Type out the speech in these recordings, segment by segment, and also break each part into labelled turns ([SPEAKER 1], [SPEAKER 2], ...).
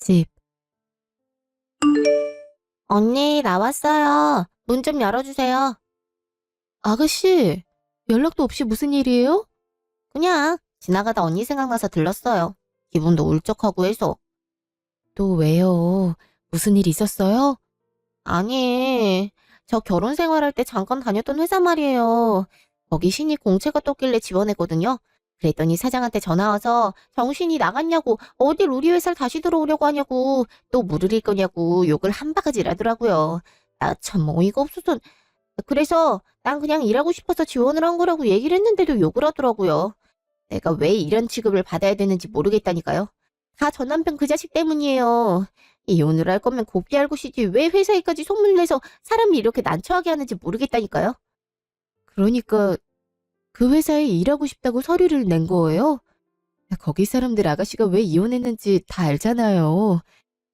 [SPEAKER 1] 집.
[SPEAKER 2] 언니, 나왔어요. 문 좀 열어주세요.
[SPEAKER 1] 아가씨, 연락도 없이 무슨 일이에요?
[SPEAKER 2] 그냥 지나가다 언니 생각나서 들렀어요. 기분도 울적하고 해서.
[SPEAKER 1] 또 왜요? 무슨 일 있었어요?
[SPEAKER 2] 아니, 저 결혼 생활할 때 잠깐 다녔던 회사 말이에요. 거기 신입 공채가 떴길래 지원했거든요. 그랬더니 사장한테 전화 와서 정신이 나갔냐고, 어딜 우리 회사를 다시 들어오려고 하냐고, 또 무르릴 거냐고 욕을 한 바가지를 하더라고요. 나 참 어이가 없어서. 그래서 난 그냥 일하고 싶어서 지원을 한 거라고 얘기를 했는데도 욕을 하더라고요. 내가 왜 이런 취급을 받아야 되는지 모르겠다니까요. 다 전 남편 그 자식 때문이에요. 이혼을 할 거면 곱게 알고 시지 왜 회사에까지 소문을 내서 사람이 이렇게 난처하게 하는지 모르겠다니까요.
[SPEAKER 1] 그러니까 그 회사에 일하고 싶다고 서류를 낸 거예요? 거기 사람들 아가씨가 왜 이혼했는지 다 알잖아요.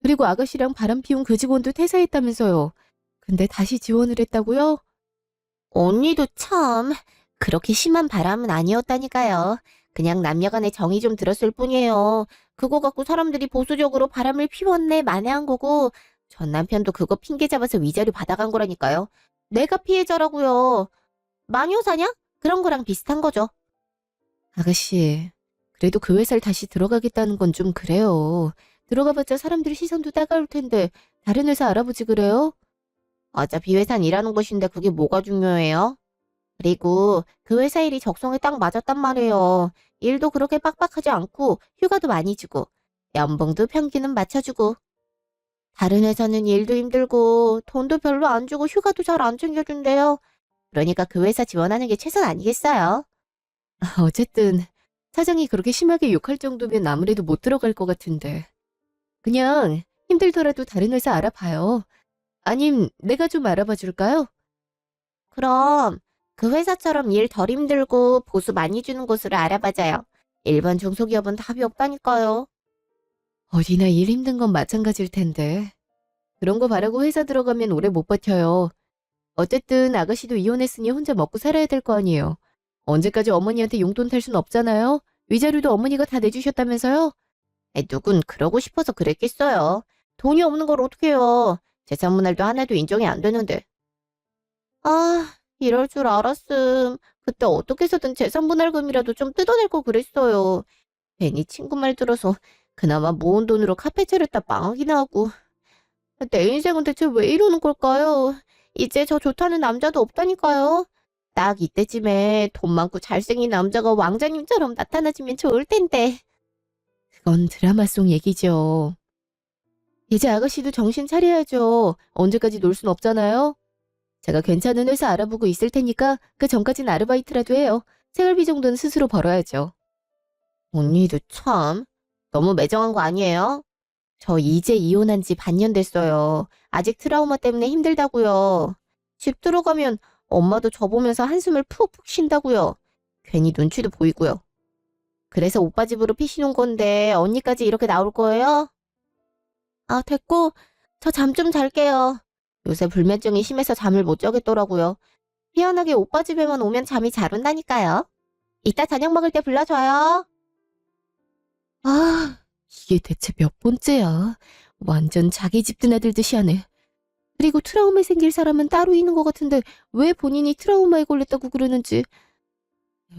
[SPEAKER 1] 그리고 아가씨랑 바람 피운 그 직원도 퇴사했다면서요. 근데 다시 지원을 했다고요?
[SPEAKER 2] 언니도 참 그렇게 심한 바람은 아니었다니까요. 그냥 남녀간의 정이 좀 들었을 뿐이에요. 그거 갖고 사람들이 보수적으로 바람을 피웠네 만회한 거고 전 남편도 그거 핑계 잡아서 위자료 받아간 거라니까요. 내가 피해자라고요. 마녀사냥? 그런 거랑 비슷한 거죠.
[SPEAKER 1] 아가씨, 그래도 그 회사를 다시 들어가겠다는 건 좀 그래요. 들어가봤자 사람들 시선도 따가울 텐데 다른 회사 알아보지 그래요?
[SPEAKER 2] 어차피 회사는 일하는 곳인데 그게 뭐가 중요해요? 그리고 그 회사 일이 적성에 딱 맞았단 말이에요. 일도 그렇게 빡빡하지 않고 휴가도 많이 주고 연봉도 평균은 맞춰주고 다른 회사는 일도 힘들고 돈도 별로 안 주고 휴가도 잘 안 챙겨준대요. 그러니까 그 회사 지원하는 게 최선 아니겠어요?
[SPEAKER 1] 어쨌든 사장이 그렇게 심하게 욕할 정도면 아무래도 못 들어갈 것 같은데. 그냥 힘들더라도 다른 회사 알아봐요. 아님 내가 좀 알아봐 줄까요?
[SPEAKER 2] 그럼 그 회사처럼 일 덜 힘들고 보수 많이 주는 곳으로 알아봐줘요. 일반 중소기업은 답이 없다니까요.
[SPEAKER 1] 어디나 일 힘든 건 마찬가지일 텐데. 그런 거 바라고 회사 들어가면 오래 못 버텨요. 어쨌든 아가씨도 이혼했으니 혼자 먹고 살아야 될 거 아니에요. 언제까지 어머니한테 용돈 탈 순 없잖아요. 위자료도 어머니가 다 내주셨다면서요?
[SPEAKER 2] 누군 그러고 싶어서 그랬겠어요. 돈이 없는 걸 어떻게 해요. 재산분할도 하나도 인정이 안 되는데. 아, 이럴 줄 알았음. 그때 어떻게 해서든 재산분할금이라도 좀 뜯어낼 거 그랬어요. 괜히 친구 말 들어서 그나마 모은 돈으로 카페 차렸다 망하기나 하고. 내 인생은 대체 왜 이러는 걸까요? 이제 저 좋다는 남자도 없다니까요. 딱 이때쯤에 돈 많고 잘생긴 남자가 왕자님처럼 나타나주면 좋을 텐데.
[SPEAKER 1] 그건 드라마 속 얘기죠. 이제 아가씨도 정신 차려야죠. 언제까지 놀 순 없잖아요. 제가 괜찮은 회사 알아보고 있을 테니까 그 전까진 아르바이트라도 해요. 생활비 정도는 스스로 벌어야죠.
[SPEAKER 2] 언니도 참 너무 매정한 거 아니에요? 저 이제 이혼한 지 반년 됐어요. 아직 트라우마 때문에 힘들다고요. 집 들어가면 엄마도 저 보면서 한숨을 푹푹 쉰다고요. 괜히 눈치도 보이고요. 그래서 오빠 집으로 피시는 건데 언니까지 이렇게 나올 거예요? 아, 됐고 저 잠 좀 잘게요. 요새 불면증이 심해서 잠을 못 자겠더라고요. 희한하게 오빠 집에만 오면 잠이 잘 온다니까요. 이따 저녁 먹을 때 불러줘요.
[SPEAKER 1] 아, 이게 대체 몇 번째야. 완전 자기 집 드나들듯이 하네. 그리고 트라우마 생길 사람은 따로 있는 것 같은데 왜 본인이 트라우마에 걸렸다고 그러는지.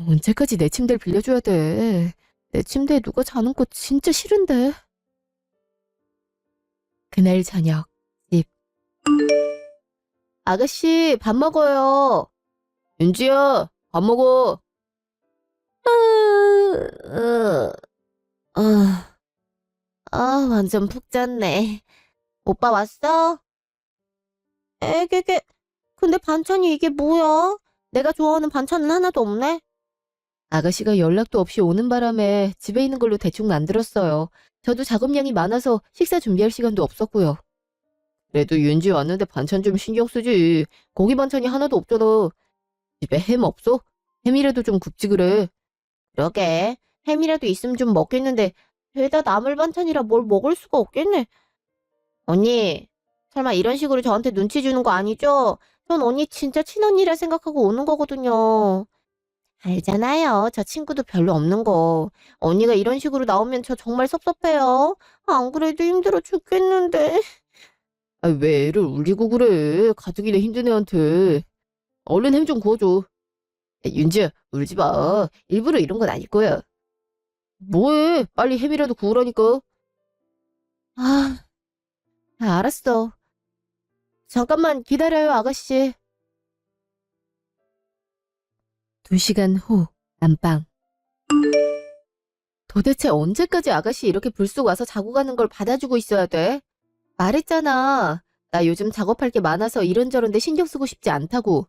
[SPEAKER 1] 언제까지 내 침대를 빌려줘야 돼. 내 침대에 누가 자는 거 진짜 싫은데. 그날 저녁, 집. 아가씨, 밥 먹어요. 윤지야, 밥 먹어.
[SPEAKER 2] 으, 완전 푹 잤네. 오빠 왔어? 에게게. 근데 반찬이 이게 뭐야? 내가 좋아하는 반찬은 하나도 없네?
[SPEAKER 1] 아가씨가 연락도 없이 오는 바람에 집에 있는 걸로 대충 만들었어요. 저도 작업량이 많아서 식사 준비할 시간도 없었고요. 그래도 윤지 왔는데 반찬 좀 신경 쓰지. 고기 반찬이 하나도 없잖아. 집에 햄 없어? 햄이라도 좀 굽지 그래.
[SPEAKER 2] 그러게. 햄이라도 있으면 좀 먹겠는데 죄다 나물 반찬이라 뭘 먹을 수가 없겠네. 언니, 설마 이런 식으로 저한테 눈치 주는 거 아니죠? 전 언니 진짜 친언니라 생각하고 오는 거거든요. 알잖아요. 저 친구도 별로 없는 거. 언니가 이런 식으로 나오면 저 정말 섭섭해요. 안 그래도 힘들어 죽겠는데.
[SPEAKER 1] 아, 왜 애를 울리고 그래? 가족이나 힘든 애한테. 얼른 햄 좀 구워줘. 야, 윤지야, 울지 마. 일부러 이런 건 아닐 거야. 뭐해? 빨리 햄이라도 구우라니까.
[SPEAKER 2] 아,
[SPEAKER 1] 알았어. 잠깐만 기다려요, 아가씨. 2시간 후, 안방. 도대체 언제까지 아가씨 이렇게 불쑥 와서 자고 가는 걸 받아주고 있어야 돼? 말했잖아. 나 요즘 작업할 게 많아서 이런저런 데 신경 쓰고 싶지 않다고.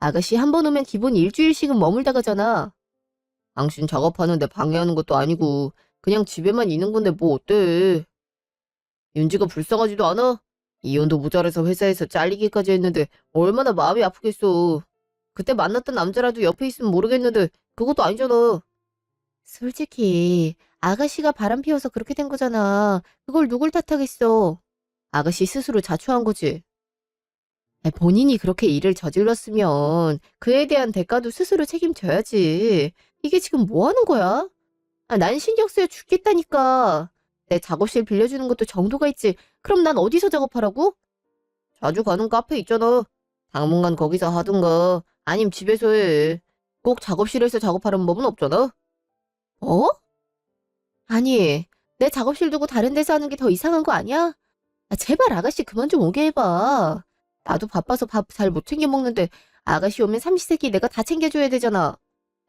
[SPEAKER 1] 아가씨 한 번 오면 기본 일주일씩은 머물다 가잖아. 당신 작업하는데 방해하는 것도 아니고 그냥 집에만 있는 건데 뭐 어때? 윤지가 불쌍하지도 않아? 이혼도 모자라서 회사에서 잘리기까지 했는데 얼마나 마음이 아프겠어. 그때 만났던 남자라도 옆에 있으면 모르겠는데 그것도 아니잖아. 솔직히 아가씨가 바람 피워서 그렇게 된 거잖아. 그걸 누굴 탓하겠어. 아가씨 스스로 자초한 거지. 본인이 그렇게 일을 저질렀으면 그에 대한 대가도 스스로 책임져야지. 이게 지금 뭐 하는 거야? 난 신경 쓰여 죽겠다니까. 내 작업실 빌려주는 것도 정도가 있지. 그럼 난 어디서 작업하라고? 자주 가는 카페 있잖아. 당분간 거기서 하든가 아님 집에서 해. 꼭 작업실에서 작업하라는 법은 없잖아. 어? 아니, 내 작업실 두고 다른 데서 하는 게 더 이상한 거 아니야? 제발 아가씨 그만 좀 오게 해봐. 나도 바빠서 밥 잘 못 챙겨 먹는데 아가씨 오면 삼시세끼 내가 다 챙겨줘야 되잖아.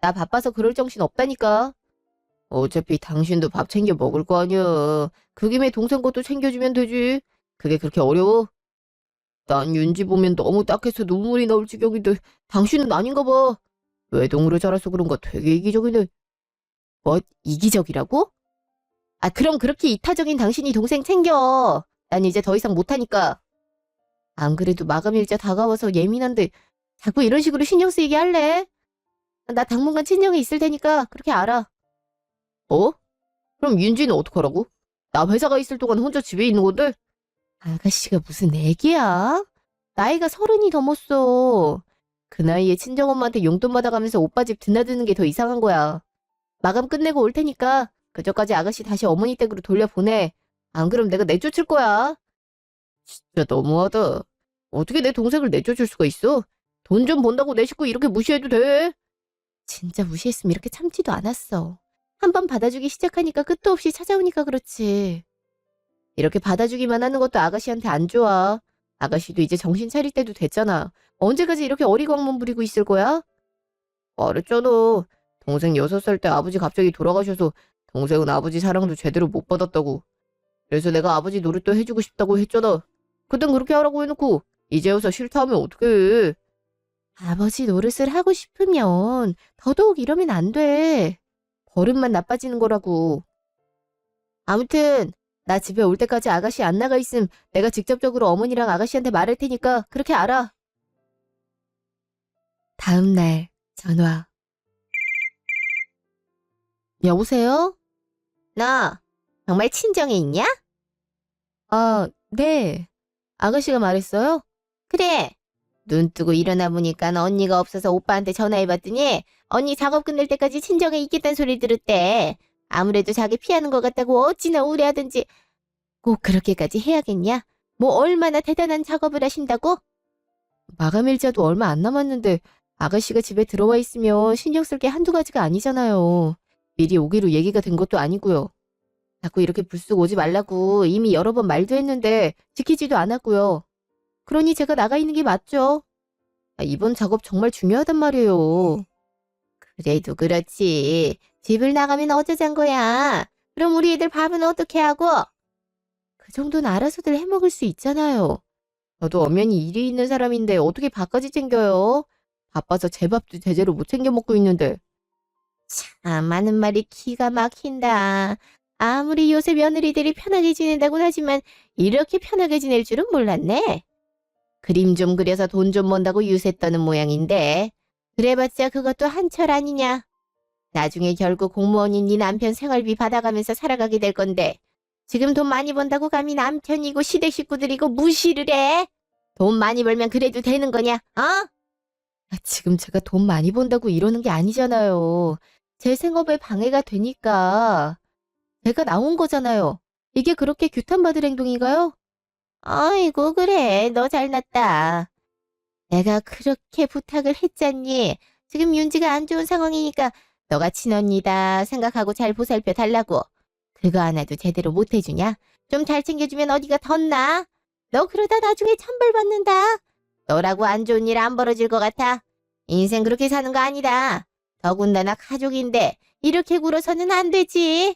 [SPEAKER 1] 나 바빠서 그럴 정신 없다니까. 어차피 당신도 밥 챙겨 먹을 거 아니야. 그 김에 동생 것도 챙겨주면 되지. 그게 그렇게 어려워? 난 윤지 보면 너무 딱해서 눈물이 나올 지경인데 당신은 아닌가 봐. 외동으로 자라서 그런가 되게 이기적이네. 뭐, 이기적이라고? 그럼 그렇게 이타적인 당신이 동생 챙겨. 난 이제 더 이상 못하니까. 안 그래도 마감일자 다가와서 예민한데 자꾸 이런 식으로 신경 쓰이게 할래? 나 당분간 친정에 있을 테니까 그렇게 알아. 어? 그럼 윤지는 어떡하라고? 나 회사가 있을 동안 혼자 집에 있는 건데? 아가씨가 무슨 애기야? 나이가 30이 넘었어. 그 나이에 친정엄마한테 용돈 받아가면서 오빠 집 드나드는 게 더 이상한 거야. 마감 끝내고 올 테니까 그저까지 아가씨 다시 어머니 댁으로 돌려보내. 안 그럼 내가 내쫓을 거야. 진짜 너무하다. 어떻게 내 동생을 내쫓을 수가 있어? 돈 좀 번다고 내 식구 이렇게 무시해도 돼? 진짜 무시했으면 이렇게 참지도 않았어. 한 번 받아주기 시작하니까 끝도 없이 찾아오니까 그렇지. 이렇게 받아주기만 하는 것도 아가씨한테 안 좋아. 아가씨도 이제 정신 차릴 때도 됐잖아. 언제까지 이렇게 어리광만 부리고 있을 거야? 말했잖아. 동생 6살 때 아버지 갑자기 돌아가셔서 동생은 아버지 사랑도 제대로 못 받았다고. 그래서 내가 아버지 노릇도 해주고 싶다고 했잖아. 그땐 그렇게 하라고 해놓고 이제 와서 싫다 하면 어떡해. 아버지 노릇을 하고 싶으면 더더욱 이러면 안 돼. 버릇만 나빠지는 거라고. 아무튼 나 집에 올 때까지 아가씨 안 나가 있음 내가 직접적으로 어머니랑 아가씨한테 말할 테니까 그렇게 알아. 다음 날 전화. 여보세요?
[SPEAKER 2] 너 정말 친정에 있냐?
[SPEAKER 1] 네. 아가씨가 말했어요?
[SPEAKER 2] 그래. 눈 뜨고 일어나 보니까 언니가 없어서 오빠한테 전화해봤더니 언니 작업 끝낼 때까지 친정에 있겠다는 소리 들었대. 아무래도 자기 피하는 것 같다고 어찌나 우려하든지. 꼭 그렇게까지 해야겠냐? 뭐 얼마나 대단한 작업을 하신다고?
[SPEAKER 1] 마감일자도 얼마 안 남았는데 아가씨가 집에 들어와 있으면 신경 쓸 게 한두 가지가 아니잖아요. 미리 오기로 얘기가 된 것도 아니고요. 자꾸 이렇게 불쑥 오지 말라고 이미 여러 번 말도 했는데 지키지도 않았고요. 그러니 제가 나가 있는 게 맞죠. 이번 작업 정말 중요하단 말이에요.
[SPEAKER 2] 그래도 그렇지. 집을 나가면 어쩌잔 거야. 그럼 우리 애들 밥은 어떻게 하고?
[SPEAKER 1] 그 정도는 알아서들 해먹을 수 있잖아요. 저도 엄연히 일이 있는 사람인데 어떻게 밥까지 챙겨요? 바빠서 제 밥도 제대로 못 챙겨 먹고 있는데.
[SPEAKER 2] 참 하는 말이 기가 막힌다. 아무리 요새 며느리들이 편하게 지낸다곤 하지만 이렇게 편하게 지낼 줄은 몰랐네. 그림 좀 그려서 돈 좀 번다고 유세 떠는 모양인데 그래봤자 그것도 한철 아니냐. 나중에 결국 공무원인 네 남편 생활비 받아가면서 살아가게 될 건데 지금 돈 많이 번다고 감히 남편이고 시댁 식구들이고 무시를 해? 돈 많이 벌면 그래도 되는 거냐? 어?
[SPEAKER 1] 지금 제가 돈 많이 번다고 이러는 게 아니잖아요. 제 생업에 방해가 되니까 제가 나온 거잖아요. 이게 그렇게 규탄받을 행동인가요?
[SPEAKER 2] 아이고, 그래. 너 잘났다. 내가 그렇게 부탁을 했잖니. 지금 윤지가 안 좋은 상황이니까 너가 친언니다 생각하고 잘 보살펴 달라고. 그거 하나도 제대로 못 해주냐? 좀 잘 챙겨주면 어디가 덧나? 너 그러다 나중에 천벌 받는다. 너라고 안 좋은 일 안 벌어질 것 같아. 인생 그렇게 사는 거 아니다. 더군다나 가족인데 이렇게 굴어서는 안 되지.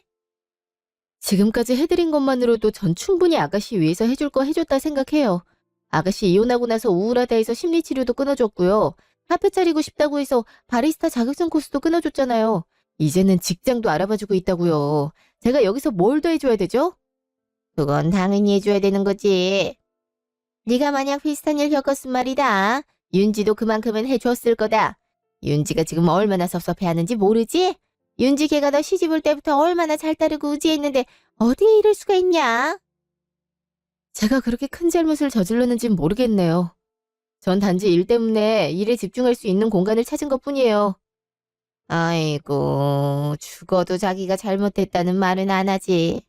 [SPEAKER 1] 지금까지 해드린 것만으로도 전 충분히 아가씨 위해서 해줄 거 해줬다 생각해요. 아가씨 이혼하고 나서 우울하다 해서 심리치료도 끊어줬고요. 카페 차리고 싶다고 해서 바리스타 자격증 코스도 끊어줬잖아요. 이제는 직장도 알아봐주고 있다고요. 제가 여기서 뭘 더 해줘야 되죠?
[SPEAKER 2] 그건 당연히 해줘야 되는 거지. 네가 만약 비슷한 일 겪었으면 말이다. 윤지도 그만큼은 해줬을 거다. 윤지가 지금 얼마나 섭섭해하는지 모르지? 윤지 걔가 너 시집 올 때부터 얼마나 잘 따르고 의지했는데 어디에 이럴 수가 있냐?
[SPEAKER 1] 제가 그렇게 큰 잘못을 저질렀는진 모르겠네요. 전 단지 일 때문에 일에 집중할 수 있는 공간을 찾은 것뿐이에요.
[SPEAKER 2] 아이고, 죽어도 자기가 잘못했다는 말은 안 하지.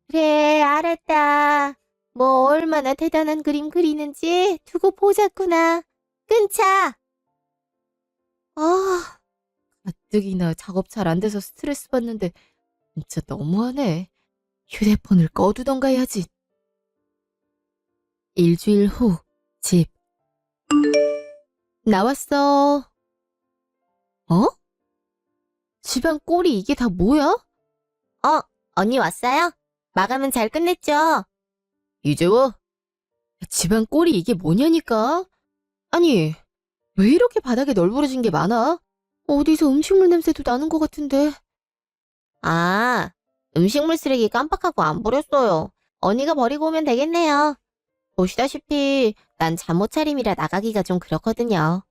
[SPEAKER 2] 그래, 알았다. 뭐 얼마나 대단한 그림 그리는지 두고 보자꾸나. 끊자.
[SPEAKER 1] 아, 가뜩이나 작업 잘 안 돼서 스트레스 받는데 진짜 너무하네. 휴대폰을 꺼두던가 해야지. 일주일 후, 집. 나왔어. 어? 집안 꼴이 이게 다 뭐야?
[SPEAKER 2] 언니 왔어요? 마감은 잘 끝냈죠?
[SPEAKER 1] 이제 와? 집안 꼴이 이게 뭐냐니까? 아니, 왜 이렇게 바닥에 널브러진 게 많아? 어디서 음식물 냄새도 나는 것 같은데.
[SPEAKER 2] 아, 음식물 쓰레기 깜빡하고 안 버렸어요. 언니가 버리고 오면 되겠네요. 보시다시피 난 잠옷 차림이라 나가기가 좀 그렇거든요.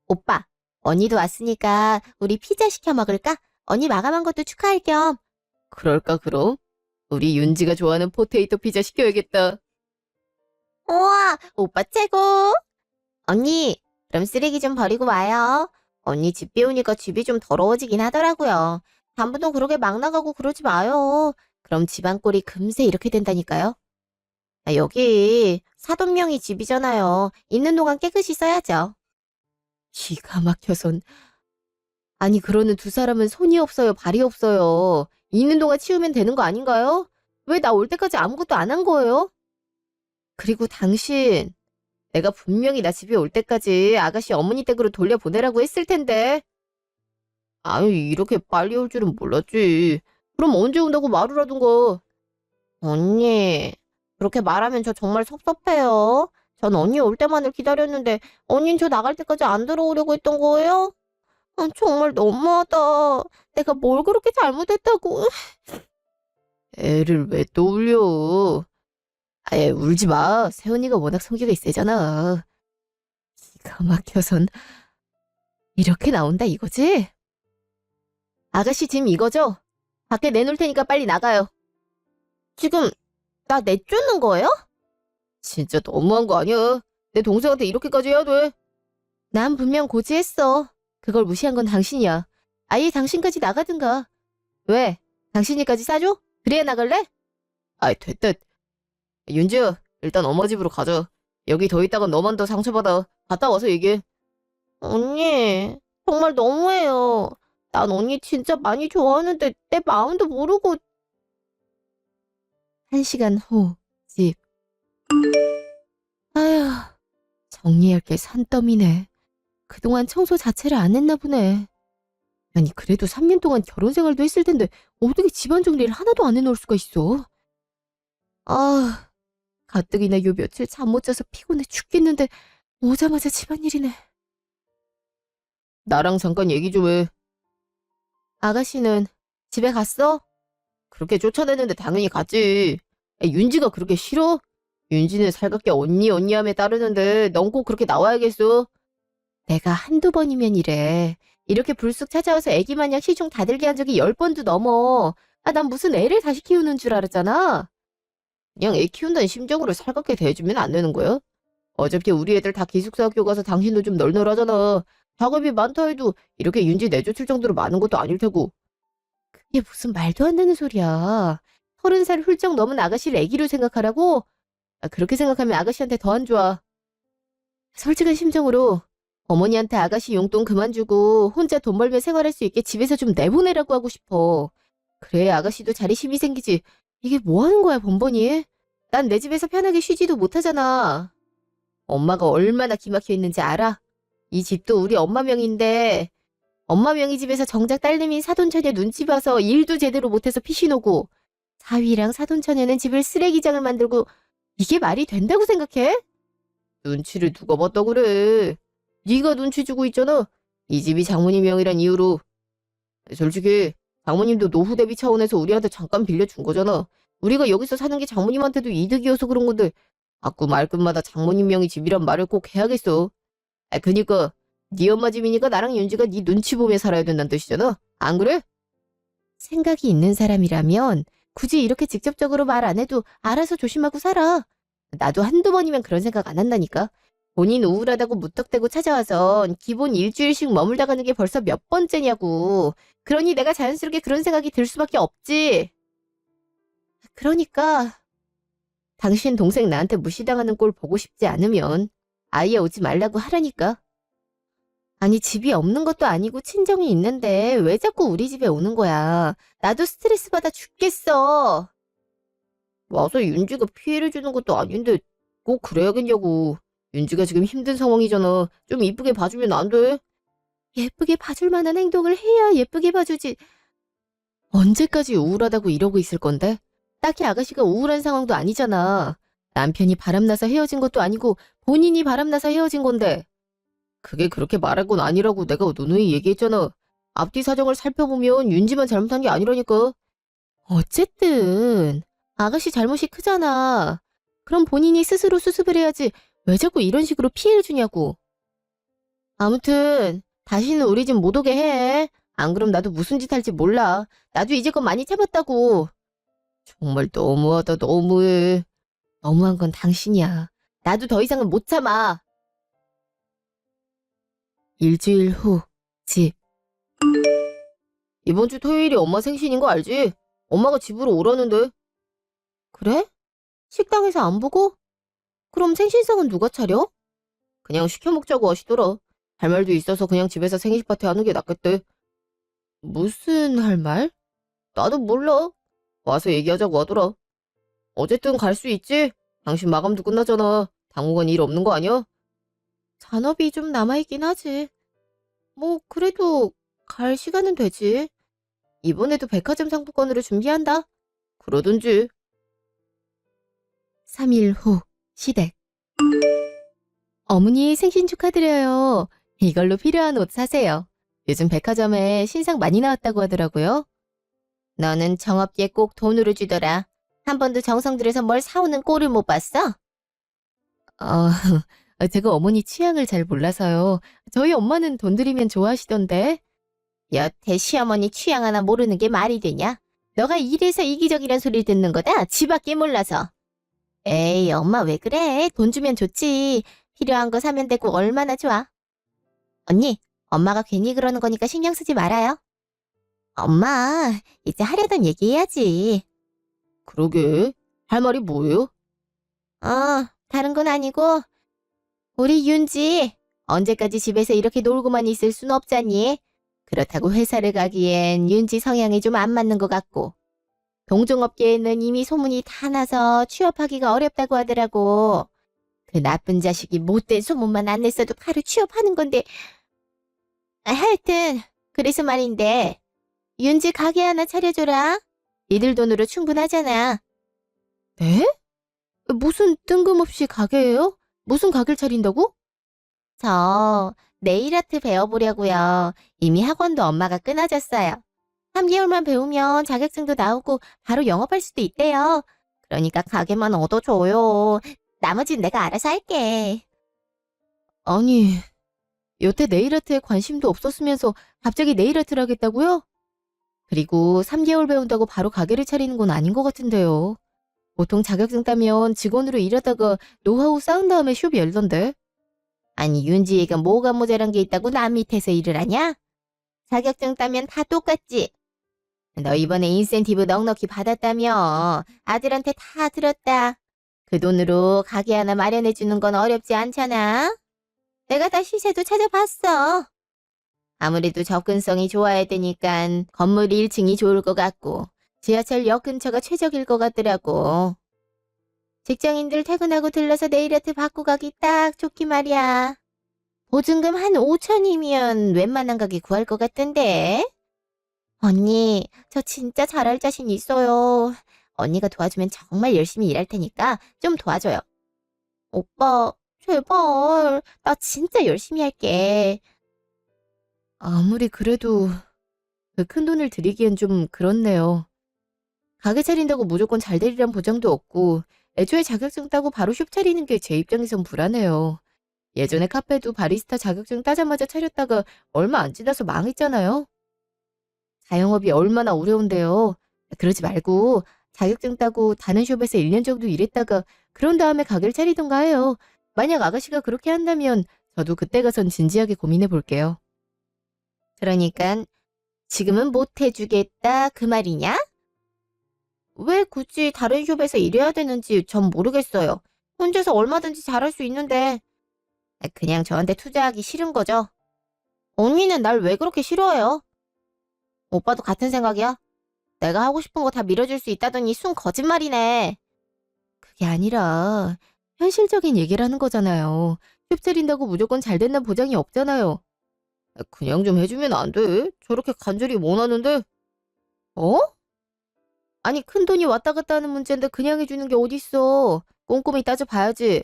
[SPEAKER 2] 오빠, 언니도 왔으니까 우리 피자 시켜 먹을까? 언니 마감한 것도 축하할 겸.
[SPEAKER 1] 그럴까 그럼? 우리 윤지가 좋아하는 포테이토 피자 시켜야겠다.
[SPEAKER 2] 우와, 오빠 최고! 언니, 그럼 쓰레기 좀 버리고 와요. 언니 집 비우니까 집이 좀 더러워지긴 하더라고요. 다음부턴 그렇게 막 나가고 그러지 마요. 그럼 집안 꼴이 금세 이렇게 된다니까요. 여기 사돈명이 집이잖아요. 있는 동안 깨끗이 써야죠.
[SPEAKER 1] 기가 막혀선. 아니 그러는 두 사람은 손이 없어요, 발이 없어요. 있는 동안 치우면 되는 거 아닌가요? 왜 나 올 때까지 아무것도 안 한 거예요? 그리고 당신, 내가 분명히 나 집에 올 때까지 아가씨 어머니 댁으로 돌려보내라고 했을 텐데. 아유, 이렇게 빨리 올 줄은 몰랐지. 그럼 언제 온다고 말을 하던가.
[SPEAKER 2] 언니, 그렇게 말하면 저 정말 섭섭해요. 전 언니 올 때만을 기다렸는데 언닌 저 나갈 때까지 안 들어오려고 했던 거예요? 정말 너무하다. 내가 뭘 그렇게 잘못했다고.
[SPEAKER 1] 애를 왜 또 울려? 아예 울지 마. 세훈이가 워낙 성격이 세잖아. 기가 막혀선 이렇게 나온다 이거지? 아가씨 짐 이거죠? 밖에 내놓을 테니까 빨리 나가요.
[SPEAKER 2] 지금 나 내쫓는 거예요?
[SPEAKER 1] 진짜 너무한 거 아니야? 내 동생한테 이렇게까지 해야 돼? 난 분명 고지했어. 그걸 무시한 건 당신이야. 아예 당신까지 나가든가. 왜? 당신이까지 싸줘? 그래야 나갈래? 아이 됐다. 윤지야, 일단 엄마 집으로 가자. 여기 더 있다가 너만 더 상처받아. 갔다 와서 얘기해.
[SPEAKER 2] 언니, 정말 너무해요. 난 언니 진짜 많이 좋아하는데 내 마음도 모르고.
[SPEAKER 1] 1시간 후, 집. 아휴, 정리할 게 산더미네. 그동안 청소 자체를 안 했나 보네. 아니, 그래도 3년 동안 결혼 생활도 했을 텐데 어떻게 집안 정리를 하나도 안 해놓을 수가 있어? 아, 가뜩이나 요 며칠 잠 못 자서 피곤해 죽겠는데 오자마자 집안일이네. 나랑 잠깐 얘기 좀 해. 아가씨는 집에 갔어? 그렇게 쫓아내는데 당연히 갔지. 윤지가 그렇게 싫어? 윤지는 살갑게 언니 언니함에 따르는데 넌 꼭 그렇게 나와야겠어. 내가 한두 번이면 이래. 이렇게 불쑥 찾아와서 애기 마냥 시중 다들게 한 적이 10번도 넘어. 난 무슨 애를 다시 키우는 줄 알았잖아. 그냥 애 키운다는 심정으로 살갑게 대해주면 안 되는 거야? 어차피 우리 애들 다 기숙사 학교 가서 당신도 좀 널널하잖아. 작업이 많다 해도 이렇게 윤지 내쫓을 정도로 많은 것도 아닐 테고.
[SPEAKER 2] 그게 무슨 말도 안 되는 소리야. 30살 훌쩍 넘은 아가씨를 애기로 생각하라고?
[SPEAKER 1] 그렇게 생각하면 아가씨한테 더 안 좋아.
[SPEAKER 2] 솔직한 심정으로
[SPEAKER 1] 어머니한테 아가씨 용돈 그만 주고 혼자 돈 벌며 생활할 수 있게 집에서 좀 내보내라고 하고 싶어. 그래야 아가씨도 자립심이 생기지. 이게 뭐 하는 거야, 번번이? 난 내 집에서 편하게 쉬지도 못하잖아. 엄마가 얼마나 기막혀 있는지 알아? 이 집도 우리 엄마 명인데 엄마 명의 집에서 정작 딸내미인 사돈처녀 눈치 봐서 일도 제대로 못해서 피신 오고 사위랑 사돈처녀는 집을 쓰레기장을 만들고 이게 말이 된다고 생각해? 눈치를 누가 봤다 그래. 네가 눈치 주고 있잖아. 이 집이 장모님 명이란 이유로. 솔직히 장모님도 노후 대비 차원에서 우리한테 잠깐 빌려준 거잖아. 우리가 여기서 사는 게 장모님한테도 이득이어서 그런 건데 자꾸 말끝마다 장모님 명의 집이란 말을 꼭 해야겠어. 그니까 네 엄마 집이니까 나랑 윤지가 네 눈치 보며 살아야 된다는 뜻이잖아. 안 그래?
[SPEAKER 2] 생각이 있는 사람이라면 굳이 이렇게 직접적으로 말 안 해도 알아서 조심하고 살아.
[SPEAKER 1] 나도 한두 번이면 그런 생각 안 한다니까. 본인 우울하다고 무턱대고 찾아와서 기본 일주일씩 머물다 가는 게 벌써 몇 번째냐고. 그러니 내가 자연스럽게 그런 생각이 들 수밖에 없지. 그러니까 당신 동생 나한테 무시당하는 꼴 보고 싶지 않으면 아예 오지 말라고 하라니까. 아니 집이 없는 것도 아니고 친정이 있는데 왜 자꾸 우리 집에 오는 거야. 나도 스트레스 받아 죽겠어. 와서 윤지가 피해를 주는 것도 아닌데 꼭 그래야겠냐고. 윤지가 지금 힘든 상황이잖아. 좀 이쁘게 봐주면 안 돼?
[SPEAKER 2] 예쁘게 봐줄 만한 행동을 해야 예쁘게 봐주지.
[SPEAKER 1] 언제까지 우울하다고 이러고 있을 건데? 딱히 아가씨가 우울한 상황도 아니잖아. 남편이 바람나서 헤어진 것도 아니고 본인이 바람나서 헤어진 건데. 그게 그렇게 말할 건 아니라고 내가 누누이 얘기했잖아. 앞뒤 사정을 살펴보면 윤지만 잘못한 게 아니라니까.
[SPEAKER 2] 어쨌든 아가씨 잘못이 크잖아. 그럼 본인이 스스로 수습을 해야지 왜 자꾸 이런 식으로 피해를 주냐고.
[SPEAKER 1] 아무튼 다시는 우리 집 못 오게 해. 안 그럼 나도 무슨 짓 할지 몰라. 나도 이제껏 많이 참았다고. 정말 너무하다 너무해.
[SPEAKER 2] 너무한 건 당신이야.
[SPEAKER 1] 나도 더 이상은 못 참아. 일주일 후 집. 이번 주 토요일이 엄마 생신인 거 알지? 엄마가 집으로 오라는데.
[SPEAKER 2] 그래? 식당에서 안 보고? 그럼 생신상은 누가 차려?
[SPEAKER 1] 그냥 시켜 먹자고 하시더라. 할 말도 있어서 그냥 집에서 생일 파티 하는 게 낫겠대. 무슨 할 말? 나도 몰라. 와서 얘기하자고 하더라. 어쨌든 갈 수 있지? 당신 마감도 끝나잖아. 당분간 일 없는 거 아니야?
[SPEAKER 2] 잔업이 좀 남아있긴 하지. 뭐 그래도 갈 시간은 되지.
[SPEAKER 1] 이번에도 백화점 상품권으로 준비한다. 그러든지.
[SPEAKER 2] 3일 후 시댁. 어머니 생신 축하드려요. 이걸로 필요한 옷 사세요. 요즘 백화점에 신상 많이 나왔다고 하더라고요.
[SPEAKER 1] 너는 정업기에 꼭 돈으로 주더라. 한 번도 정성 들여서 뭘 사오는 꼴을 못 봤어?
[SPEAKER 2] 제가 어머니 취향을 잘 몰라서요. 저희 엄마는 돈 들이면 좋아하시던데.
[SPEAKER 1] 여태 시어머니 취향 하나 모르는 게 말이 되냐? 너가 이래서 이기적이란 소리를 듣는 거다. 지밖에 몰라서. 에이, 엄마 왜 그래? 돈 주면 좋지. 필요한 거 사면 되고 얼마나 좋아. 언니, 엄마가 괜히 그러는 거니까 신경 쓰지 말아요. 엄마, 이제 하려던 얘기 해야지. 그러게. 할 말이 뭐예요? 다른 건 아니고 우리 윤지 언제까지 집에서 이렇게 놀고만 있을 순 없잖니. 그렇다고 회사를 가기엔 윤지 성향이 좀 안 맞는 것 같고 동종업계에는 이미 소문이 다 나서 취업하기가 어렵다고 하더라고. 그 나쁜 자식이 못된 소문만 안 냈어도 바로 취업하는 건데. 하여튼 그래서 말인데 윤지 가게 하나 차려줘라. 니들 돈으로 충분하잖아.
[SPEAKER 2] 네? 무슨 뜬금없이 가게예요? 무슨 가게를 차린다고?
[SPEAKER 1] 저 네일아트 배워보려고요. 이미 학원도 엄마가 끊어졌어요. 3개월만 배우면 자격증도 나오고 바로 영업할 수도 있대요. 그러니까 가게만 얻어줘요. 나머진 내가 알아서 할게.
[SPEAKER 2] 아니, 여태 네일아트에 관심도 없었으면서 갑자기 네일아트를 하겠다고요? 그리고 3개월 배운다고 바로 가게를 차리는 건 아닌 것 같은데요.
[SPEAKER 1] 보통 자격증 따면 직원으로 일하다가 노하우 쌓은 다음에 숍 열던데.
[SPEAKER 2] 아니, 윤지이가 뭐가 모자란 게 있다고 남 밑에서 일을 하냐? 자격증 따면 다 똑같지. 너 이번에 인센티브 넉넉히 받았다며. 아들한테 다 들었다. 그 돈으로 가게 하나 마련해 주는 건 어렵지 않잖아. 내가 다 시세도 찾아봤어. 아무래도 접근성이 좋아야 되니까 건물 1층이 좋을 것 같고 지하철역 근처가 최적일 것 같더라고. 직장인들 퇴근하고 들러서 네일 아트 받고 가기 딱 좋기 말이야. 보증금 한 5천이면 웬만한 가게 구할 것 같던데. 언니, 저 진짜 잘할 자신 있어요. 언니가 도와주면 정말 열심히 일할 테니까 좀 도와줘요. 오빠, 제발. 나 진짜 열심히 할게.
[SPEAKER 1] 아무리 그래도 그 큰 돈을 들이기엔 좀 그렇네요. 가게 차린다고 무조건 잘 되리란 보장도 없고 애초에 자격증 따고 바로 숍 차리는 게 제 입장에선 불안해요. 예전에 카페도 바리스타 자격증 따자마자 차렸다가 얼마 안 지나서 망했잖아요. 자영업이 얼마나 어려운데요. 그러지 말고 자격증 따고 다른 숍에서 1년 정도 일했다가 그런 다음에 가게를 차리던가 해요. 만약 아가씨가 그렇게 한다면 저도 그때 가선 진지하게 고민해 볼게요.
[SPEAKER 2] 그러니까 지금은 못 해주겠다 그 말이냐? 왜 굳이 다른 숍에서 일해야 되는지 전 모르겠어요. 혼자서 얼마든지 잘할 수 있는데 그냥 저한테 투자하기 싫은 거죠. 언니는 날 왜 그렇게 싫어해요? 오빠도 같은 생각이야? 내가 하고 싶은 거 다 밀어줄 수 있다더니 순 거짓말이네.
[SPEAKER 1] 그게 아니라 현실적인 얘기를 하는 거잖아요. 숍 차린다고 무조건 잘 된다는 보장이 없잖아요. 그냥 좀 해주면 안 돼? 저렇게 간절히 원하는데? 어? 아니 큰 돈이 왔다 갔다 하는 문제인데 그냥 해주는 게 어딨어. 꼼꼼히 따져봐야지.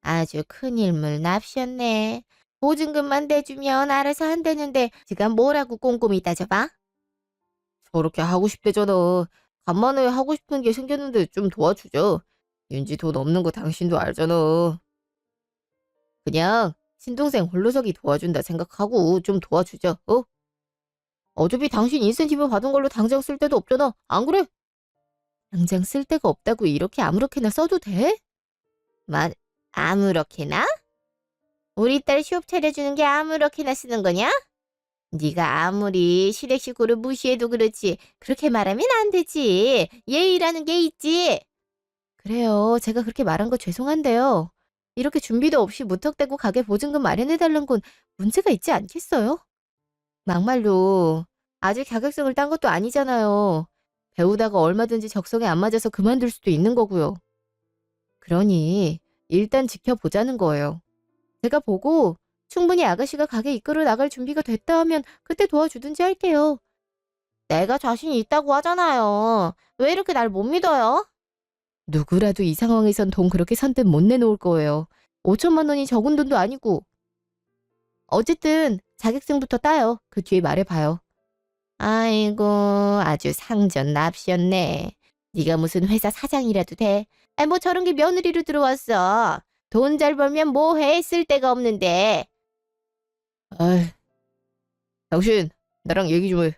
[SPEAKER 2] 아주 큰 일물 납셨네. 보증금만 대주면 알아서 한다는데 지가 뭐라고 꼼꼼히 따져봐?
[SPEAKER 1] 저렇게 하고 싶대잖아. 간만에 하고 싶은 게 생겼는데 좀 도와주죠. 윤지 돈 없는 거 당신도 알잖아. 그냥 신동생 홀로서기 도와준다 생각하고 좀 도와주죠. 어? 어차피 당신 인센티브 받은 걸로 당장 쓸 데도 없잖아. 안 그래? 당장 쓸 데가 없다고 이렇게 아무렇게나 써도 돼?
[SPEAKER 2] 아무렇게나? 우리 딸 숍 차려주는 게 아무렇게나 쓰는 거냐? 네가 아무리 시댁식구를 무시해도 그렇지 그렇게 말하면 안 되지. 예의라는 게 있지.
[SPEAKER 1] 그래요. 제가 그렇게 말한 거 죄송한데요. 이렇게 준비도 없이 무턱대고 가게 보증금 마련해달라는 건 문제가 있지 않겠어요? 막말로 아직 자격증을 딴 것도 아니잖아요. 배우다가 얼마든지 적성에 안 맞아서 그만둘 수도 있는 거고요. 그러니 일단 지켜보자는 거예요. 제가 보고 충분히 아가씨가 가게 이끌어 나갈 준비가 됐다 하면 그때 도와주든지 할게요.
[SPEAKER 2] 내가 자신이 있다고 하잖아요. 왜 이렇게 날 못 믿어요?
[SPEAKER 1] 누구라도 이 상황에선 돈 그렇게 선뜻 못 내놓을 거예요. 5천만 원이 적은 돈도 아니고. 어쨌든 자격증부터 따요. 그 뒤에 말해봐요.
[SPEAKER 2] 아이고, 아주 상전 납셨네. 네가 무슨 회사 사장이라도 돼? 아이, 뭐 저런 게 며느리로 들어왔어. 돈 잘 벌면 뭐 해? 쓸 데가 없는데.
[SPEAKER 1] 아이, 당신 나랑 얘기 좀 해.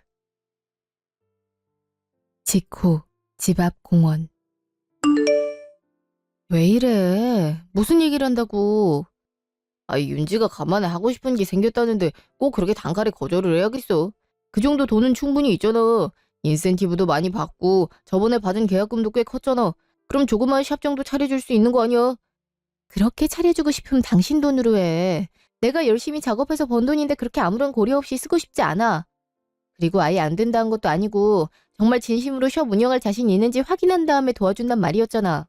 [SPEAKER 1] 직후 집 앞 공원. 왜 이래? 무슨 얘기를 한다고? 아이 윤지가 간만에 하고 싶은 게 생겼다는데 꼭 그렇게 단칼에 거절을 해야겠어. 그 정도 돈은 충분히 있잖아. 인센티브도 많이 받고 저번에 받은 계약금도 꽤 컸잖아. 그럼 조그만 샵 정도 차려줄 수 있는 거 아니야? 그렇게 차려주고 싶으면 당신 돈으로 해. 내가 열심히 작업해서 번 돈인데 그렇게 아무런 고려 없이 쓰고 싶지 않아. 그리고 아예 안 된다는 것도 아니고 정말 진심으로 숍 운영할 자신 있는지 확인한 다음에 도와준단 말이었잖아.